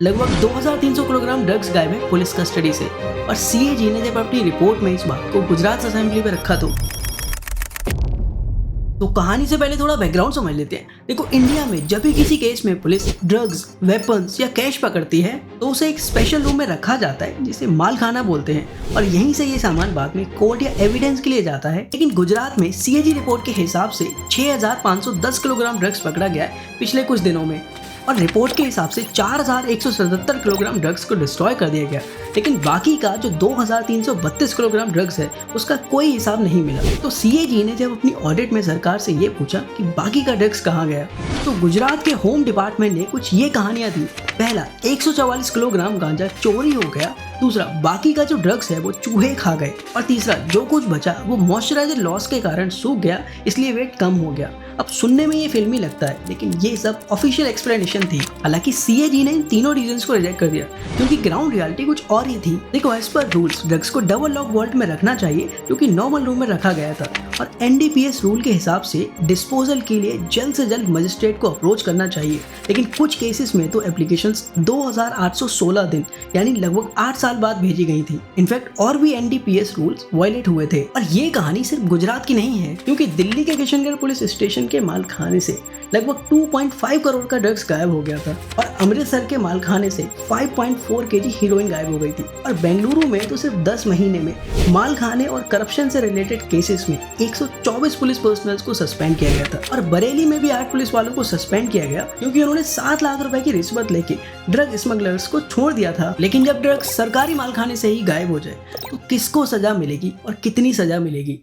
लगभग 2300 kilogram drugs गायब है पुलिस कस्टडी से। और सीएजी ने जब अपनी रिपोर्ट में इस बात को गुजरात असेंबली में रखा तो कहानी से पहले थोड़ा बैकग्राउंड समझ लेते हैं। देखो, इंडिया में जब भी किसी केस में पुलिस ड्रग्स, वेपन्स या कैश पकड़ती है तो उसे एक स्पेशल रूम में रखा जाता है जिसे मालखाना बोलते हैं, और यहीं से ये सामान बाद में कोर्ट या एविडेंस के लिए जाता है। लेकिन गुजरात में सीएजी रिपोर्ट के हिसाब से 6510 किलोग्राम ड्रग्स पकड़ा गया है पिछले कुछ दिनों में, और रिपोर्ट के हिसाब से 4177 किलोग्राम ड्रग्स को डिस्ट्रॉय कर दिया गया। लेकिन बाकी का जो 2332 किलोग्राम ड्रग्स है उसका कोई हिसाब नहीं मिला। तो सीएजी ने जब अपनी ऑडिट में सरकार से ये पूछा कि बाकी का ड्रग्स कहाँ गया, तो गुजरात के होम डिपार्टमेंट ने कुछ ये कहानियां दी। पहला, 144 किलोग्राम गांजा चोरी हो गया। दूसरा, बाकी का जो ड्रग्स है वो चूहे खा गए। और तीसरा, जो कुछ बचा वो मॉइस्चराइजर लॉस के कारण सूख गया, इसलिए वेट कम हो गया। अब सुनने में ये फिल्मी लगता है, लेकिन ये सब ऑफिशियल एक्सप्लेनेशन थी। हालांकि सीएजी ने इन तीनों रीजंस को रिजेक्ट कर दिया क्योंकि ग्राउंड रियलिटी कुछ और ही थी। देखो, एज पर रूल्स ड्रग्स को डबल लॉक वॉल्ट में रखना चाहिए जो कि नॉर्मल रूम में रखा गया था, और एनडीपीएस रूल के हिसाब से डिस्पोजल के लिए जल्द से जल्द मजिस्ट्रेट को अप्रोच करना चाहिए। लेकिन कुछ केसेस में तो एप्लीकेशंस 2816 दिन यानी लगभग 8 साल बाद भेजी गई थी। इनफैक्ट और भी एनडीपीएस रूल्स वायलेट हुए थे। और ये कहानी सिर्फ गुजरात की नहीं है, क्योंकि दिल्ली के किशनगढ़ पुलिस स्टेशन के मालखाने से लगभग 2.5 करोड़ का ड्रग्स गायब हो गया था, और अमृतसर के मालखाने से 5.4 केजी हीरोइन गायब हो गई थी। और बेंगलुरु में तो सिर्फ 10 महीने में मालखाने और करप्शन से रिलेटेड केसेस में 124 पुलिस पर्सनल्स को सस्पेंड किया गया था। और बरेली में भी 8 पुलिस वालों को सस्पेंड किया गया क्योंकि उन्होंने 7 लाख रुपए की रिश्वत लेके ड्रग स्मगलर्स को छोड़ दिया था। लेकिन जब ड्रग्स सरकारी मालखाने से ही गायब हो जाए तो किसको सजा मिलेगी और कितनी सजा मिलेगी?